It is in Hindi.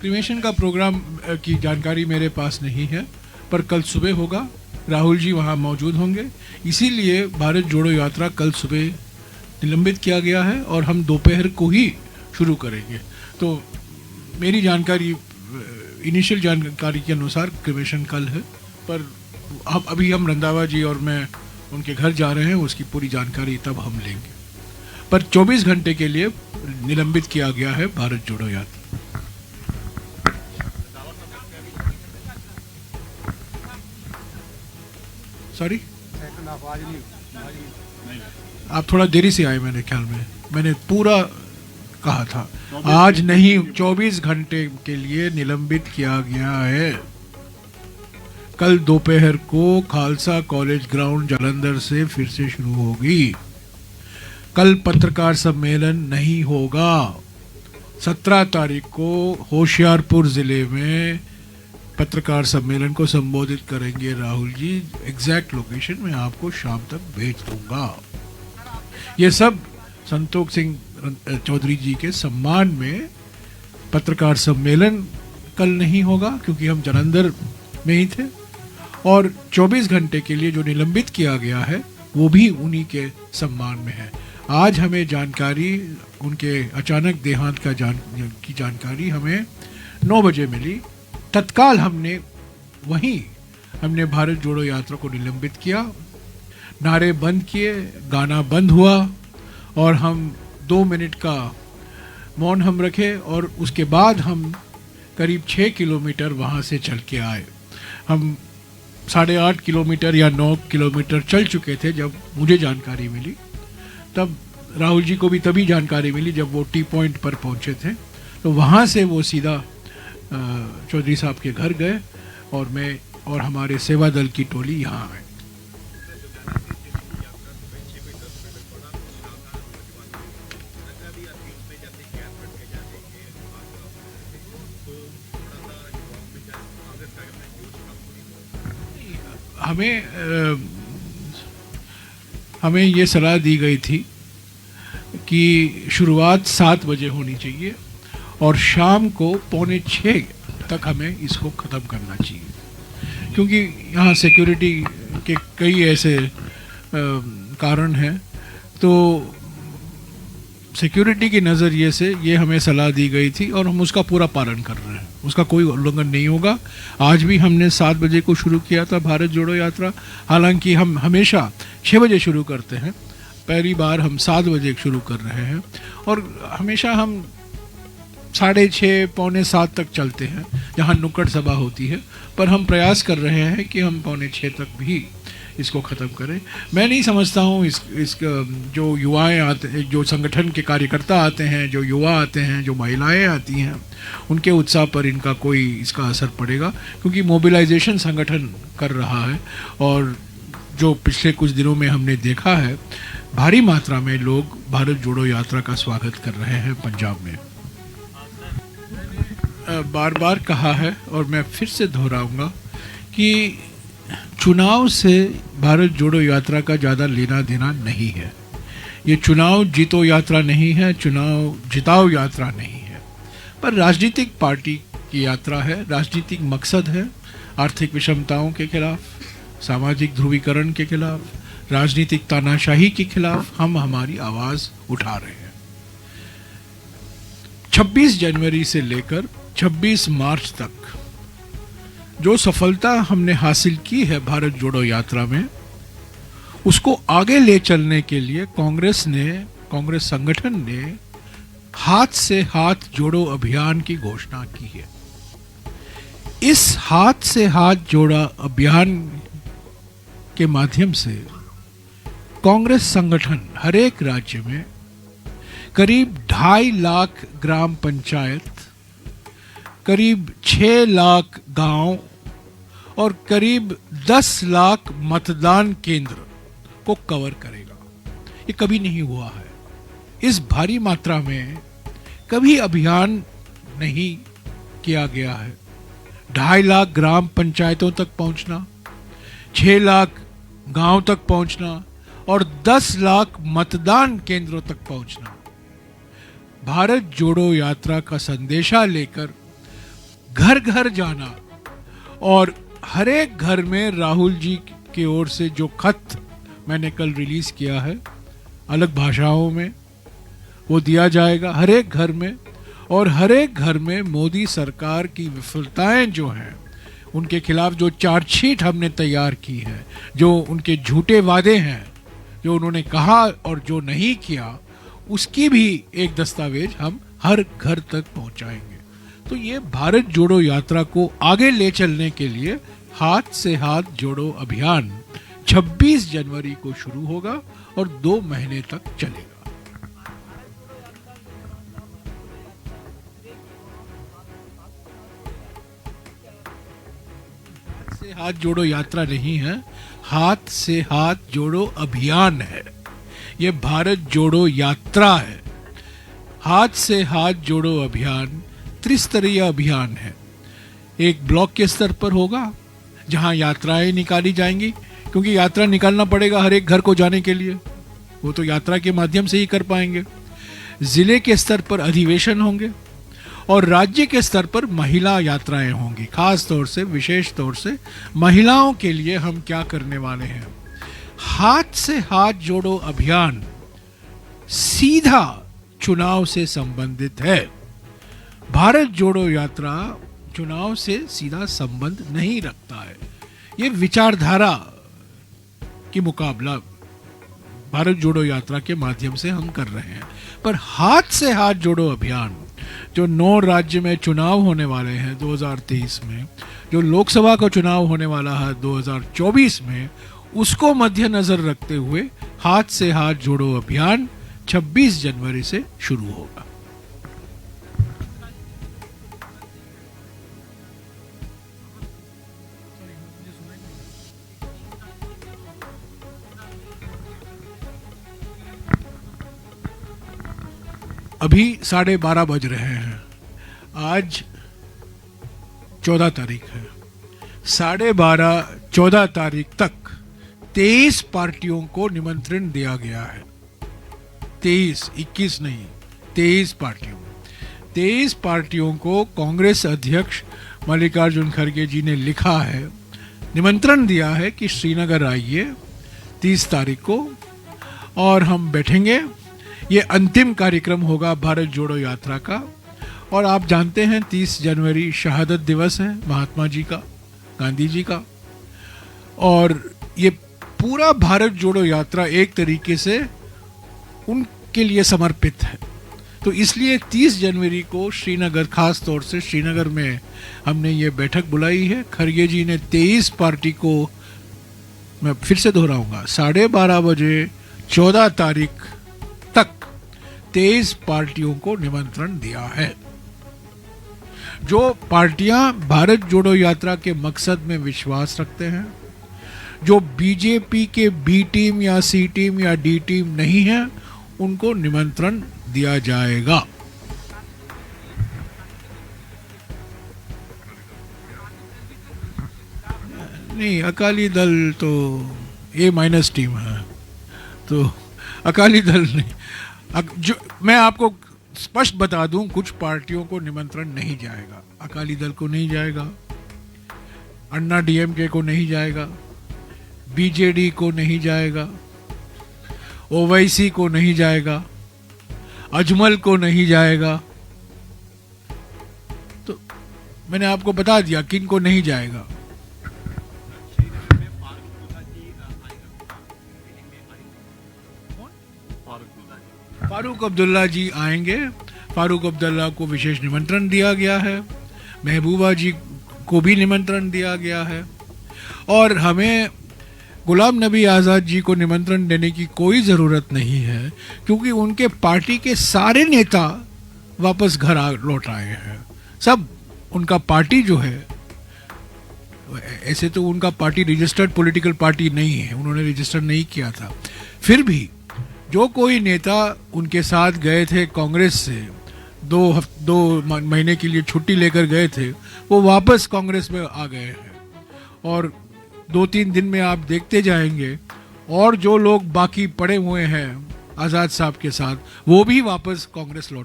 क्रिमेशन का प्रोग्राम की जानकारी मेरे पास नहीं है, पर कल सुबह होगा। राहुल जी वहाँ मौजूद होंगे, इसीलिए भारत जोड़ो यात्रा कल सुबह निलंबित किया गया है और हम दोपहर को ही शुरू करेंगे। तो मेरी जानकारी, इनिशियल जानकारी के अनुसार क्रिमेशन कल है, पर अभी हम रंधावा जी और मैं उनके घर जा रहे हैं, उसकी पूरी जानकारी तब हम लेंगे। पर 24 घंटे के लिए निलंबित किया गया है भारत जोड़ो यात्रा। सॉरी, आप थोड़ा देरी से आए, मेरे ख्याल में मैंने पूरा कहा था। आज नहीं, 24 घंटे के लिए निलंबित किया गया है। कल दोपहर को खालसा कॉलेज ग्राउंड जालंधर से फिर से शुरू होगी। कल पत्रकार सम्मेलन नहीं होगा। 17 तारीख को होशियारपुर जिले में पत्रकार सम्मेलन को संबोधित करेंगे राहुल जी। एग्जैक्ट लोकेशन मैं आपको शाम तक भेज दूंगा। ये सब संतोष सिंह चौधरी जी के सम्मान में पत्रकार सम्मेलन कल नहीं होगा, क्योंकि हम जालंधर में ही थे। और 24 घंटे के लिए जो निलंबित किया गया है वो भी उन्हीं के सम्मान में है। आज हमें जानकारी, उनके अचानक देहांत की जानकारी हमें 9 बजे मिली। तत्काल हमने भारत जोड़ो यात्रा को निलंबित किया, नारे बंद किए, गाना बंद हुआ और हम 2 मिनट का मौन हम रखे और उसके बाद हम करीब 6 किलोमीटर वहाँ से चल के आए। हम 8.5 किलोमीटर या 9 किलोमीटर चल चुके थे जब मुझे जानकारी मिली। तब राहुल जी को भी तभी जानकारी मिली जब वो टी पॉइंट पर पहुँचे थे। तो वहाँ से वो सीधा चौधरी साहब के घर गए और मैं और हमारे सेवा दल की टोली यहाँ आए। हमें ये सलाह दी गई थी कि शुरुआत 7 बजे होनी चाहिए और शाम को 5:45 तक हमें इसको ख़त्म करना चाहिए, क्योंकि यहाँ सिक्योरिटी के कई ऐसे कारण हैं। तो सिक्योरिटी के नज़रिए से ये हमें सलाह दी गई थी और हम उसका पूरा पालन कर रहे हैं, उसका कोई उल्लंघन नहीं होगा। आज भी हमने 7 बजे को शुरू किया था भारत जोड़ो यात्रा, हालांकि हम हमेशा 6 बजे शुरू करते हैं। पहली बार हम 7 बजे शुरू कर रहे हैं और हमेशा हम 6:30 पौने 7 तक चलते हैं जहाँ नुक्कड़ सभा होती है, पर हम प्रयास कर रहे हैं कि हम 5:45 तक भी इसको ख़त्म करें। मैं नहीं समझता हूँ इस जो युवाएं आते हैं, जो संगठन के कार्यकर्ता आते हैं, जो युवा आते हैं, जो महिलाएं आती हैं, उनके उत्साह पर इसका असर पड़ेगा, क्योंकि मोबिलाइजेशन संगठन कर रहा है। और जो पिछले कुछ दिनों में हमने देखा है, भारी मात्रा में लोग भारत जोड़ो यात्रा का स्वागत कर रहे हैं पंजाब में। बार बार कहा है और मैं फिर से दोहराऊंगा कि चुनाव से भारत जोड़ो यात्रा का ज़्यादा लेना देना नहीं है। ये चुनाव जीतो यात्रा नहीं है, चुनाव जिताओ यात्रा नहीं है, पर राजनीतिक पार्टी की यात्रा है। राजनीतिक मकसद है आर्थिक विषमताओं के खिलाफ, सामाजिक ध्रुवीकरण के खिलाफ, राजनीतिक तानाशाही के खिलाफ हम हमारी आवाज़ उठा रहे हैं। 26 जनवरी से लेकर 26 मार्च तक जो सफलता हमने हासिल की है भारत जोड़ो यात्रा में, उसको आगे ले चलने के लिए कांग्रेस संगठन ने हाथ से हाथ जोड़ो अभियान की घोषणा की है। इस हाथ से हाथ जोड़ा अभियान के माध्यम से कांग्रेस संगठन हर एक राज्य में करीब 2.5 लाख ग्राम पंचायत, करीब 6 लाख गांव और करीब 10 लाख मतदान केंद्र को कवर करेगा। ये कभी नहीं हुआ है। इस भारी मात्रा में कभी अभियान नहीं किया गया है। 2.5 लाख ग्राम पंचायतों तक पहुंचना, 6 लाख गांव तक पहुंचना और 10 लाख मतदान केंद्रों तक पहुंचना। भारत जोड़ो यात्रा का संदेशा लेकर घर घर जाना और हर एक घर में राहुल जी की ओर से जो खत मैंने कल रिलीज किया है अलग भाषाओं में, वो दिया जाएगा हर एक घर में। और हर एक घर में मोदी सरकार की विफलताएं जो हैं, उनके खिलाफ जो चार्जशीट हमने तैयार की है, जो उनके झूठे वादे हैं, जो उन्होंने कहा और जो नहीं किया, उसकी भी एक दस्तावेज हम हर घर तक पहुंचाएंगे। तो ये भारत जोड़ो यात्रा को आगे ले चलने के लिए हाथ से हाथ जोड़ो अभियान 26 जनवरी को शुरू होगा और 2 महीने तक चलेगा। हाथ से हाथ जोड़ो यात्रा नहीं है, हाथ से हाथ जोड़ो अभियान है। ये भारत जोड़ो यात्रा है। हाथ से हाथ जोड़ो अभियान त्रिस्तरीय अभियान है। एक ब्लॉक के स्तर पर होगा जहां यात्राएं निकाली जाएंगी, क्योंकि यात्रा निकालना पड़ेगा हर एक घर को जाने के लिए, वो तो यात्रा के माध्यम से ही कर पाएंगे। जिले के स्तर पर अधिवेशन होंगे और राज्य के स्तर पर महिला यात्राएं होंगी। खास तौर से, विशेष तौर से महिलाओं के लिए हम क्या करने वाले हैं। हाथ से हाथ जोड़ो अभियान सीधा चुनाव से संबंधित है। भारत जोड़ो यात्रा चुनाव से सीधा संबंध नहीं रखता है। ये विचारधारा की मुकाबला भारत जोड़ो यात्रा के माध्यम से हम कर रहे हैं। पर हाथ से हाथ जोड़ो अभियान जो 9 राज्य में चुनाव होने वाले हैं 2023 में, जो लोकसभा का चुनाव होने वाला है 2024 में, उसको मद्देनजर रखते हुए हाथ से हाथ जोड़ो अभियान 26 जनवरी से शुरू होगा। अभी 12:30 बज रहे हैं। आज 14 तारीख है। 12:30 14 तारीख तक 23 पार्टियों को निमंत्रण दिया गया है। 23, 21 नहीं, 23 पार्टियों। 23 पार्टियों को कांग्रेस अध्यक्ष मल्लिकार्जुन खड़गे जी ने लिखा है, निमंत्रण दिया है कि श्रीनगर आइए 30 तारीख को और हम बैठेंगे। ये अंतिम कार्यक्रम होगा भारत जोड़ो यात्रा का। और आप जानते हैं 30 जनवरी शहादत दिवस है महात्मा जी का, गांधी जी का। और ये पूरा भारत जोड़ो यात्रा एक तरीके से उनके लिए समर्पित है। तो इसलिए 30 जनवरी को श्रीनगर, खास तौर से श्रीनगर में हमने ये बैठक बुलाई है। खड़गे जी ने 23 पार्टी को, मैं फिर से दोहराऊंगा, 12:30 बजे 14 तारीख तक 23 पार्टियों को निमंत्रण दिया है। जो पार्टियां भारत जोड़ो यात्रा के मकसद में विश्वास रखते हैं, जो बीजेपी के बी टीम या सी टीम या डी टीम नहीं है, उनको निमंत्रण दिया जाएगा। नहीं, अकाली दल तो A- टीम है, तो अकाली दल नहीं। जो मैं आपको स्पष्ट बता दूं, कुछ पार्टियों को निमंत्रण नहीं जाएगा। अकाली दल को नहीं जाएगा, अन्ना DMK को नहीं जाएगा, BJD को नहीं जाएगा, OYC को नहीं जाएगा, अजमल को नहीं जाएगा। तो मैंने आपको बता दिया किन को नहीं जाएगा। फारूक अब्दुल्ला जी आएंगे। फारूक अब्दुल्ला को विशेष निमंत्रण दिया गया है। महबूबा जी को भी निमंत्रण दिया गया है। और हमें गुलाम नबी आज़ाद जी को निमंत्रण देने की कोई ज़रूरत नहीं है, क्योंकि उनके पार्टी के सारे नेता वापस घर लौट आए हैं। सब, उनका पार्टी जो है, ऐसे तो उनका पार्टी रजिस्टर्ड पॉलिटिकल पार्टी नहीं है, उन्होंने रजिस्टर नहीं किया था। फिर भी जो कोई नेता उनके साथ गए थे कांग्रेस से, 2 महीने के लिए छुट्टी लेकर गए थे, वो वापस कांग्रेस में आ गए हैं। और 2-3 दिन में आप देखते जाएंगे, और जो लोग बाकी पड़े हुए हैं आज़ाद साहब के साथ, वो भी वापस कांग्रेस लौटा।